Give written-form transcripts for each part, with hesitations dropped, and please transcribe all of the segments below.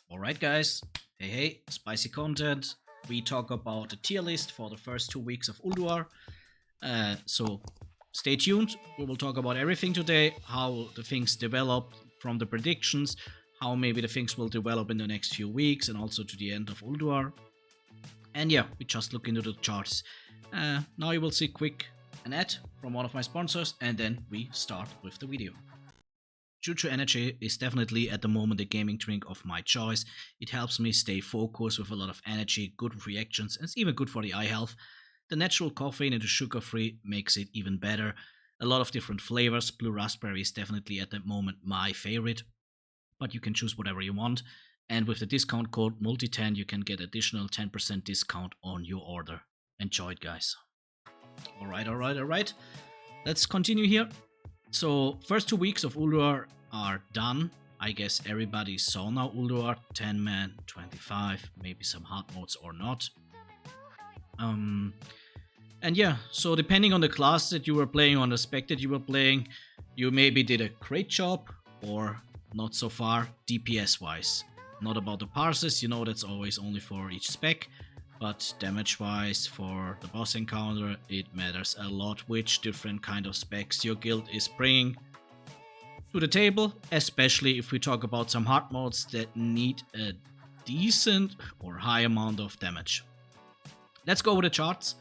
Alright guys, hey, spicy content. We talk about the tier list for the first 2 weeks of Ulduar. So stay tuned, we will talk about everything today, how the things develop from the predictions, how maybe the things will develop in the next few weeks and also to the end of Ulduar. And yeah, we just look into the charts. Now you will see an ad from one of my sponsors and then we start with the video. Juju Energy is definitely at the moment a gaming drink of my choice. It helps me stay focused with a lot of energy, good reactions, and it's even good for the eye health. The natural caffeine and the sugar-free makes it even better. A lot of different flavors. Blue raspberry is definitely at the moment my favorite, but you can choose whatever you want. And with the discount code mulltiy you can get additional 10% discount on your order. Enjoy it, guys. Alright. Let's continue here. So, first 2 weeks of Ulduar are done. I guess everybody saw now Ulduar, 10 man, 25, maybe some hard modes or not. And yeah, so depending on the class that you were playing, on the spec that you were playing, you maybe did a great job or not so far DPS wise. Not about the parses, you know that's always only for each spec. But damage-wise, for the boss encounter, it matters a lot which different kind of specs your guild is bringing to the table, especially if we talk about some hard modes that need a decent or high amount of damage. Let's go over the charts.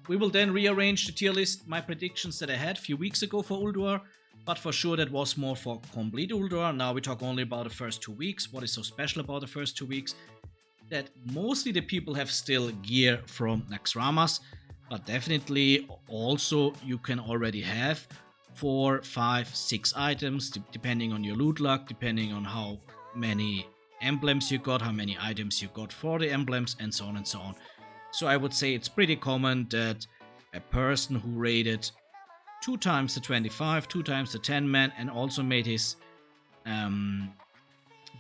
We will then rearrange the tier list, my predictions that I had a few weeks ago for Ulduar, but for sure that was more for complete Ulduar. Now we talk only about the first 2 weeks. What is so special about the first 2 weeks? That mostly the people have still gear from Naxx, but definitely also you can already have 4, 5, 6 items depending on your loot luck, depending on how many emblems you got, how many items you got for the emblems, and so on and so on. So I would say it's pretty common that a person who raided 2 times the 25, 2 times the 10 man and also made his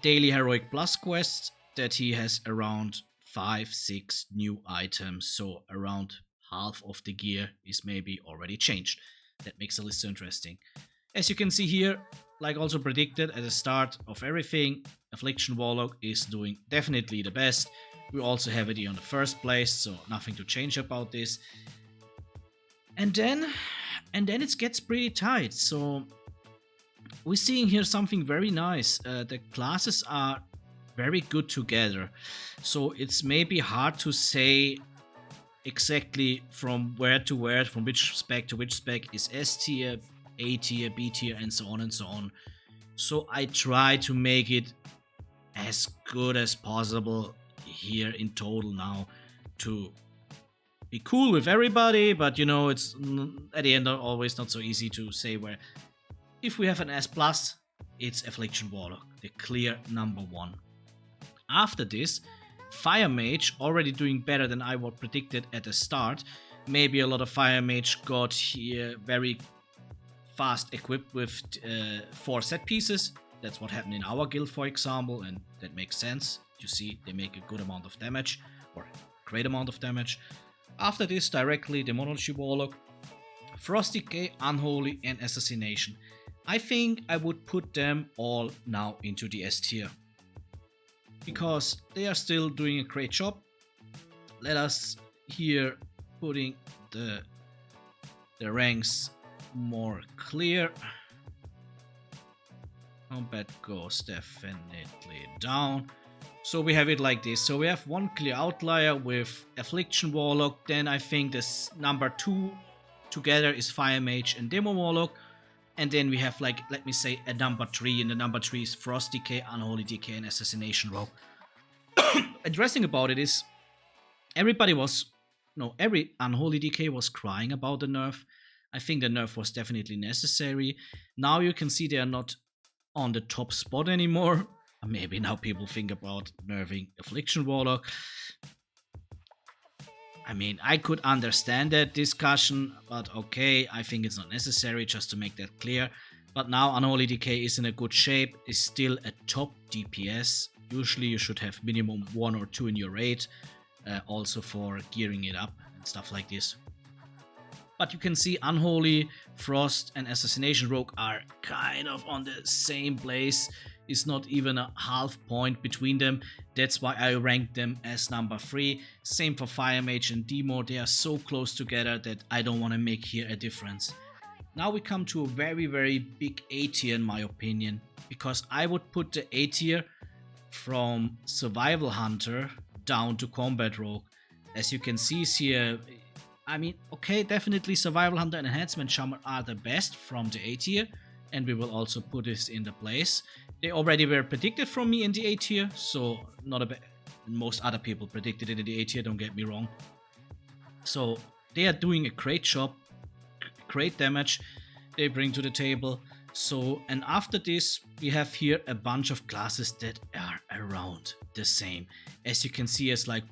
daily heroic plus quests, that he has around 5-6 new items, so around half of the gear is maybe already changed. That makes the list so interesting. As you can see here, like also predicted at the start of everything, Affliction Warlock is doing definitely the best. We also have it on the first place, so nothing to change about this. And then it gets pretty tight. So we're seeing here something very nice. The classes are very good together, so it's maybe hard to say exactly from where to where, from which spec to which spec is S tier, A tier, B tier, and so on and so on. So I try to make it as good as possible here in total now to be cool with everybody, but you know, it's at the end always not so easy to say where. If we have an S+, it's Affliction Warlock, the clear number 1. After this, Fire Mage already doing better than I would predicted at the start. Maybe a lot of Fire Mage got here very fast equipped with 4 set pieces. That's what happened in our guild, for example, and that makes sense. You see, they make a good amount of damage, or a great amount of damage. After this, directly Demonology Warlock, Frosty K, Unholy, and Assassination. I think I would put them all now into the S tier, because they are still doing a great job. Let us here putting the ranks more clear. Combat goes definitely down. So we have it like this. So we have one clear outlier with Affliction Warlock. Then I think this number 2 together is Fire Mage and Demo Warlock. And then we have, like, let me say, a number 3. And the number 3 is Frost DK, Unholy DK, and Assassination Rogue. Interesting about it is every Unholy DK was crying about the nerf. I think the nerf was definitely necessary. Now you can see they are not on the top spot anymore. Maybe now people think about nerfing Affliction Warlock. I mean, I could understand that discussion, but okay, I think it's not necessary, just to make that clear. But now Unholy DK is in a good shape, is still a top DPS. Usually you should have minimum 1 or 2 in your raid, also for gearing it up and stuff like this. But you can see Unholy, Frost, and Assassination Rogue are kind of on the same place. It's not even a half point between them. That's why I ranked them as number 3. Same for Fire Mage and Demo. They are so close together that I don't want to make here a difference. Now we come to a very, very big A tier in my opinion, because I would put the A tier from Survival Hunter down to Combat Rogue. As you can see here, I mean, okay, definitely Survival Hunter and Enhancement Shaman are the best from the A tier, and we will also put this in the place. They already were predicted from me in the A tier, so not a bad. Most other people predicted it in the A tier, don't get me wrong. So they are doing a great job, great damage they bring to the table. So, and after this, we have here a bunch of classes that are around the same. As you can see, it's like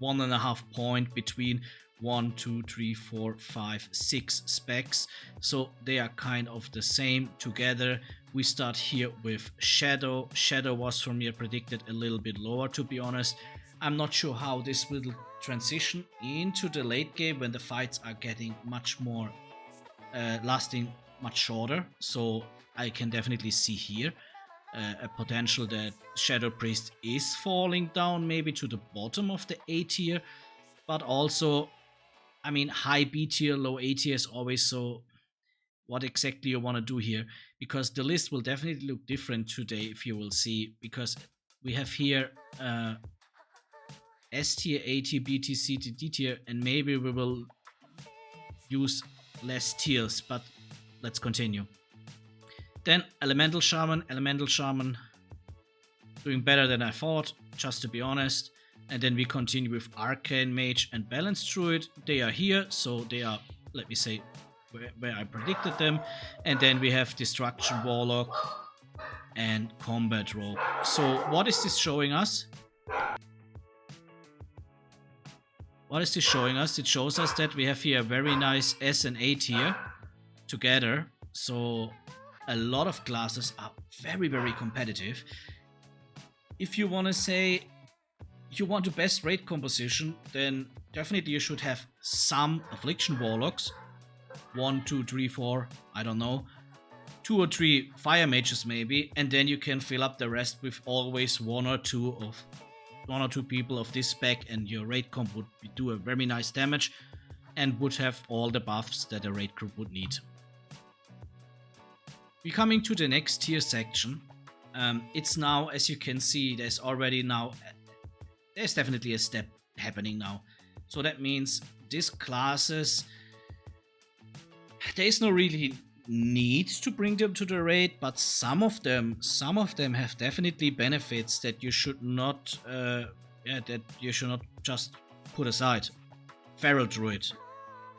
1.5 point between 1, 2, 3, 4, 5, 6 specs. So they are kind of the same together. We start here with Shadow. Shadow was from me predicted a little bit lower, to be honest. I'm not sure how this will transition into the late game when the fights are getting much more lasting much shorter. So I can definitely see here a potential that Shadow Priest is falling down maybe to the bottom of the A tier, but also, I mean, high B tier, low A tier is always so what exactly you want to do here, because the list will definitely look different today, if you will see, because we have here S tier, A tier, B tier, C tier, D tier, and maybe we will use less tiers, but let's continue. Then Elemental Shaman doing better than I thought, just to be honest. And then we continue with Arcane Mage and Balanced Druid. They are here, so they are, let me say, where I predicted them. And then we have Destruction Warlock and Combat Rogue. So what is this showing us? What is this showing us? It shows us that we have here a very nice S and A tier together. So a lot of classes are very, very competitive. If you want to say you want the best raid composition, then definitely you should have some Affliction Warlocks. 1, 2, 3, 4, I don't know. 2 or 3 Fire Mages maybe, and then you can fill up the rest with always one or two people of this spec, and your raid comp would do a very nice damage and would have all the buffs that a raid group would need. We're coming to the next tier section. It's now, as you can see, there's definitely a step happening now. So that means these classes, there is no really need to bring them to the raid, but some of them have definitely benefits that you should not just put aside. Feral Druid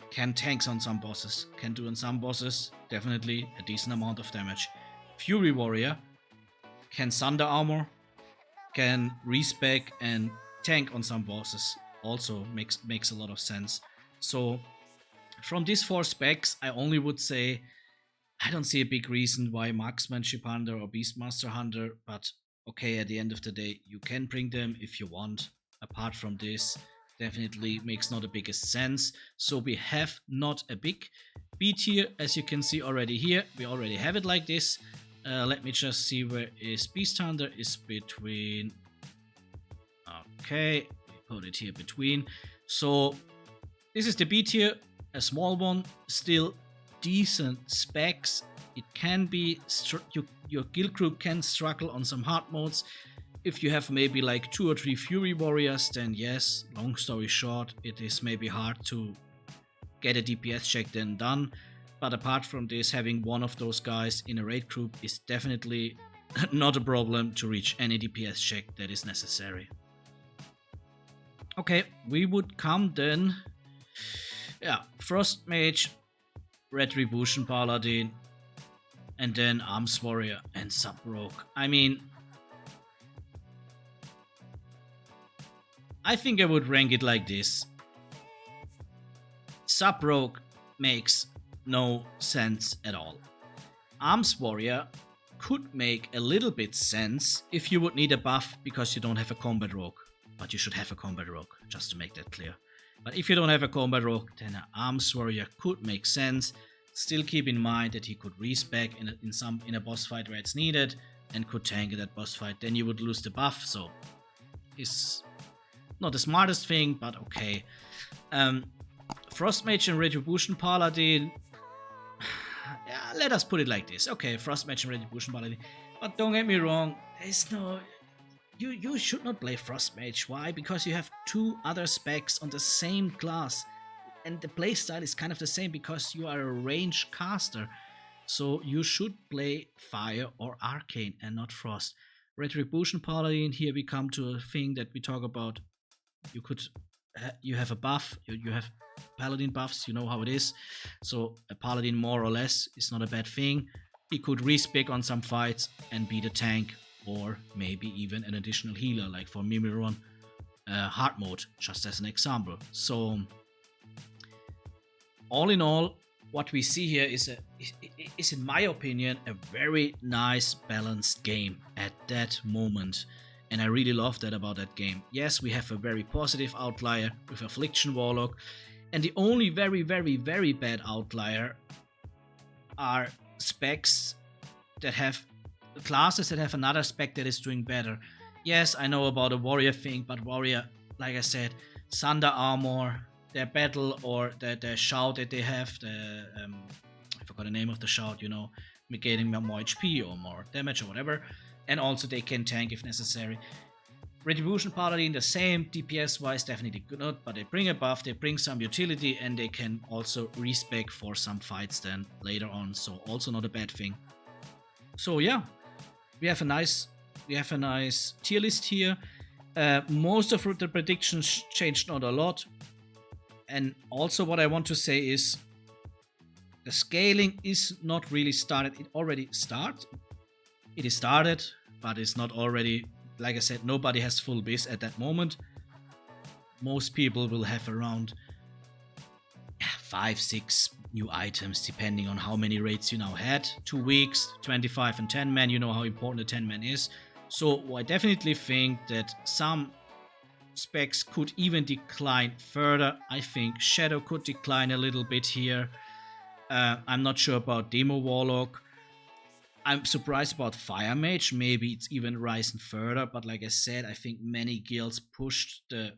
can tanks on some bosses, can do on some bosses definitely a decent amount of damage. Fury Warrior can Sunder Armor, can respec and tank on some bosses, also makes a lot of sense. So from these 4 specs, I only would say I don't see a big reason why Marksmanship Hunter or Beastmaster Hunter, but okay, at the end of the day, you can bring them if you want. Apart from this, definitely makes not the biggest sense. So we have not a big B tier, as you can see already here. We already have it like this. Let me just see where is Beast Hunter is between. Okay, we put it here between. So this is the B tier, a small one, still decent specs. It can be your guild group can struggle on some hard modes. If you have maybe like 2 or 3 Fury Warriors, then yes, long story short, it is maybe hard to get a DPS check then done. But apart from this, having one of those guys in a raid group is definitely not a problem to reach any DPS check that is necessary. Okay, we would come then, Frost Mage, Retribution Paladin, and then Arms Warrior and Sub Rogue. I mean, I think I would rank it like this. Sub Rogue makes no sense at all. Arms Warrior could make a little bit sense if you would need a buff because you don't have a Combat Rogue. But you should have a Combat Rogue, just to make that clear. But if you don't have a combat rogue, then an arms warrior could make sense. Still keep in mind that he could respec in a boss fight where it's needed and could tank in that boss fight. Then you would lose the buff, so it's not the smartest thing, but okay. Frost Mage and Retribution Paladin. Yeah, let us put it like this. Okay, Frost Mage and Retribution Paladin. But don't get me wrong, there's no... You should not play Frost Mage. Why? Because you have two other specs on the same class. And the playstyle is kind of the same because you are a range caster. So you should play Fire or Arcane and not Frost. Retribution Paladin, here we come to a thing that we talk about. You have a buff, you have Paladin buffs, you know how it is. So a Paladin more or less is not a bad thing. He could respec on some fights and be the tank, or maybe even an additional healer, like for Mimiron hard mode, just as an example. So all in all, what we see here is in my opinion, a very nice balanced game at that moment. And I really love that about that game. Yes, we have a very positive outlier with Affliction Warlock. And the only very, very, very bad outlier are specs that have classes that have another spec that is doing better. Yes, I know about a warrior thing, but warrior, like I said, Thunder Armor, their battle or the shout that they have, I forgot the name of the shout, you know, getting more HP or more damage or whatever. And also they can tank if necessary. Retribution Paladin, the same, DPS wise definitely good, but they bring a buff, they bring some utility, and they can also respec for some fights then later on, so also not a bad thing. So yeah, we have a nice tier list here. Most of the predictions changed not a lot. And also what I want to say is the scaling is not really started. It already started. It is started, but it's not already, like I said, nobody has full biz at that moment. Most people will have around 5-6 new items, depending on how many raids you now had. 2 weeks, 25 and 10 man, you know how important a 10 man is. So I definitely think that some specs could even decline further. I think Shadow could decline a little bit here. I'm not sure about Demo Warlock. I'm surprised about Fire Mage. Maybe it's even rising further, but like I said, I think many guilds pushed the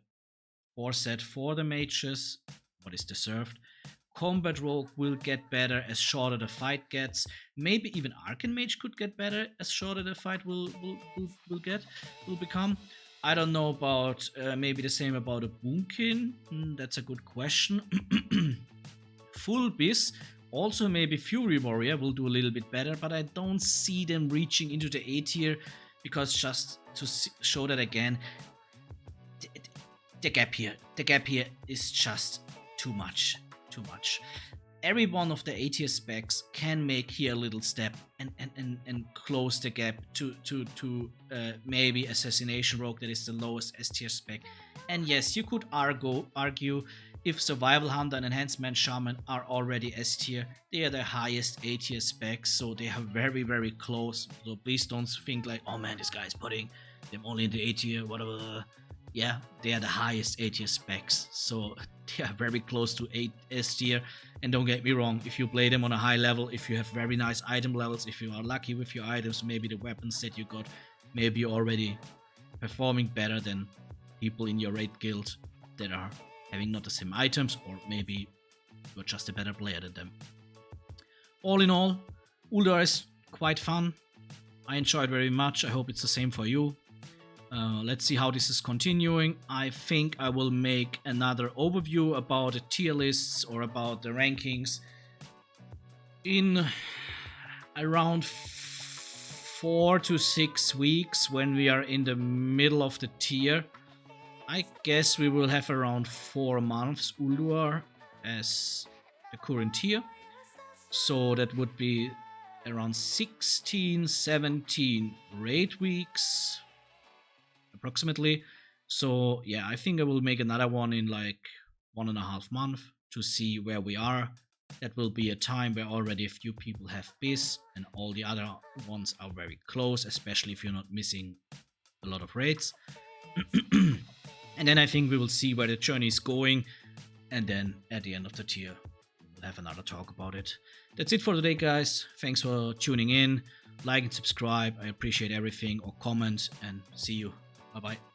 core set for the mages, what is deserved. Combat Rogue will get better as shorter the fight gets. Maybe even Arcane Mage could get better as shorter the fight will become. I don't know about maybe the same about a Boomkin. That's a good question. Full Biz. Also, maybe Fury Warrior will do a little bit better, but I don't see them reaching into the A tier because just to show that again, the gap here is just too much. Every one of the A tier specs can make here a little step and close the gap to maybe Assassination Rogue that is the lowest S tier spec. And yes, you could argue if Survival Hunter and Enhancement Shaman are already S tier, they are the highest A tier specs, so they are very, very close. So please don't think like, oh man, this guy is putting them only in the A tier, whatever. Yeah, they are the highest A tier specs, so they are very close to S tier. And don't get me wrong, if you play them on a high level, if you have very nice item levels, if you are lucky with your items, maybe the weapons that you got, maybe you're already performing better than people in your raid guild that are having not the same items, or maybe you're just a better player than them. All in all, Ulduar is quite fun. I enjoyed very much. I hope it's the same for you. Let's see how this is continuing. I think I will make another overview about the tier lists or about the rankings in around 4 to 6 weeks when we are in the middle of the tier. I guess we will have around 4 months Ulduar as the current tier. So that would be around 16, 17 raid weeks approximately. So yeah, I think I will make another one in like 1.5 months to see where we are. That will be a time where already a few people have biz and all the other ones are very close, especially if you're not missing a lot of raids. And then I think we will see where the journey is going. and then at the end of the tier, we'll have another talk about it. That's it for today, guys. Thanks for tuning in. Like and subscribe. I appreciate everything, or comment, and see you. Bye bye.